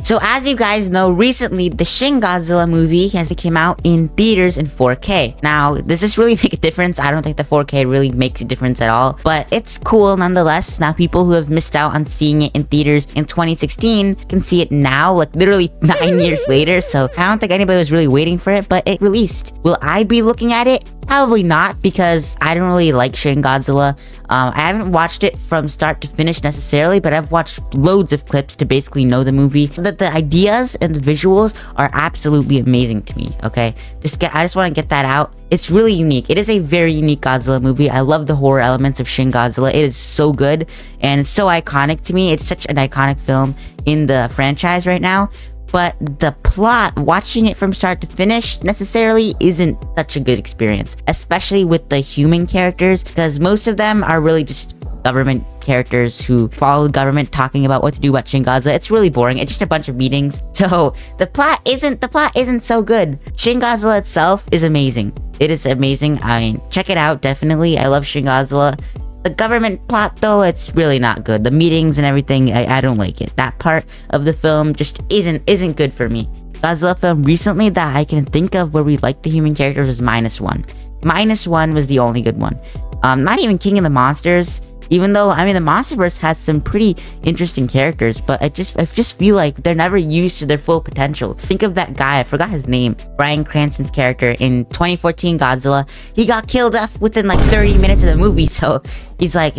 So as you guys know, recently the Shin Godzilla movie has came out in theaters in 4K. Now, does this really make a difference? I don't think the 4K really makes a difference at all, but it's cool nonetheless. Now, people who have missed out on seeing it in theaters in 2016 can see it now, like literally 9 years later. So I don't think anybody was really waiting for it, but it released. Will I be looking at it? Probably not, because I don't really like Shin Godzilla. I haven't watched it from start to finish necessarily, but I've watched loads of clips to basically know the movie. That the ideas and the visuals are absolutely amazing to me, okay? I just want to get that out. It's really unique. It is a very unique Godzilla movie. I love the horror elements of Shin Godzilla. It is so good and so iconic to me. It's such an iconic film in the franchise right now. But the plot, watching it from start to finish, necessarily isn't such a good experience, especially with the human characters, because most of them are really just government characters who follow the government talking about what to do about Shin Godzilla. It's really boring. It's just a bunch of meetings. So the plot isn't so good. Shin Godzilla itself is amazing. It is amazing. I mean, check it out, definitely. I love Shin Godzilla. The government plot, though, it's really not good. The meetings and everything, I don't like it. That part of the film just isn't good for me. Godzilla film recently that I can think of where we liked the human characters was -1. -1 was the only good one. Not even King of the Monsters. Even though, I mean, the Monsterverse has some pretty interesting characters, but I just feel like they're never used to their full potential. Think of that guy, I forgot his name, Bryan Cranston's character in 2014 Godzilla. He got killed off within like 30 minutes of the movie, so he's like,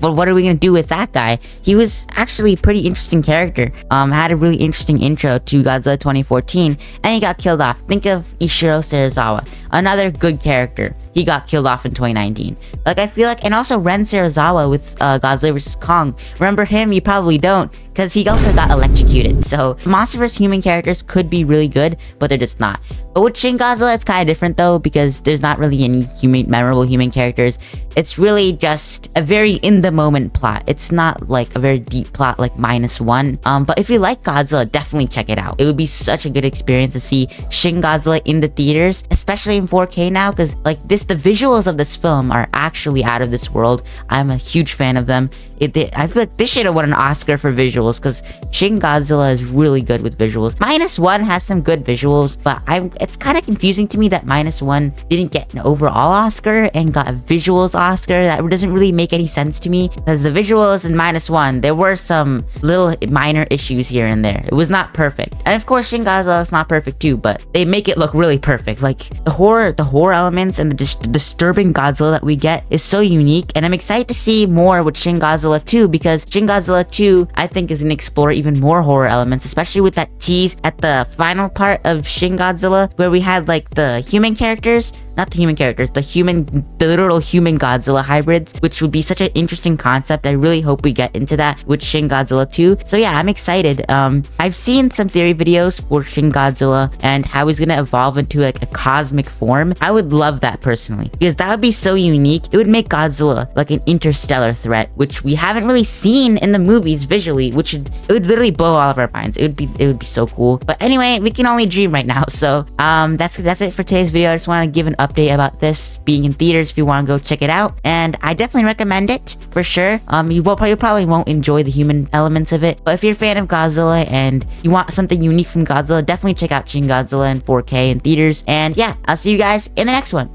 well, what are we gonna do with that guy? He was actually a pretty interesting character. Had a really interesting intro to Godzilla 2014, and he got killed off. Think of Ishiro Serizawa, another good character. He got killed off in 2019. Like, I feel like, and also Ren Serizawa with Godzilla vs. Kong. Remember him? You probably don't, because he also got electrocuted. So Monsterverse human characters could be really good, but they're just not. But with Shin Godzilla, it's kind of different though, because there's not really any memorable human characters. It's really just a very in-the-moment plot. It's not like a very deep plot like -1. But if you like Godzilla, definitely check it out. It would be such a good experience to see Shin Godzilla in the theaters, especially in 4K now, because like the visuals of this film are actually out of this world. I'm a huge fan of them. I feel like this should have won an Oscar for visuals, because Shin Godzilla is really good with visuals. -1 has some good visuals, but it's kind of confusing to me that -1 didn't get an overall Oscar and got a visuals Oscar. That doesn't really make any sense to me, because the visuals in -1, there were some little minor issues here and there. It was not perfect. And of course, Shin Godzilla is not perfect too, but they make it look really perfect. Like the horror elements and the disturbing Godzilla that we get is so unique, and I'm excited to see more with Shin Godzilla 2, because Shin Godzilla 2, I think, is going to explore even more horror elements, especially with that tease at the final part of Shin Godzilla, where we had like the human characters, not the human characters, the literal human Godzilla hybrids, which would be such an interesting concept. I really hope we get into that with Shin Godzilla 2. So yeah, I'm excited. I've seen some theory videos for Shin Godzilla and how he's gonna evolve into like a cosmic form. I would love that personally, because that would be so unique. It would make Godzilla like an interstellar threat, which we haven't really seen in the movies visually, which it would literally blow all of our minds. It would be so cool. But anyway, we can only dream right now. So that's it for today's video. I just want to give an update about this being in theaters if you want to go check it out, and I definitely recommend it for sure. You probably won't enjoy the human elements of it, but if you're a fan of Godzilla and you want something unique from Godzilla, definitely check out Shin Godzilla in 4K in theaters. And yeah, I'll see you guys in the next one.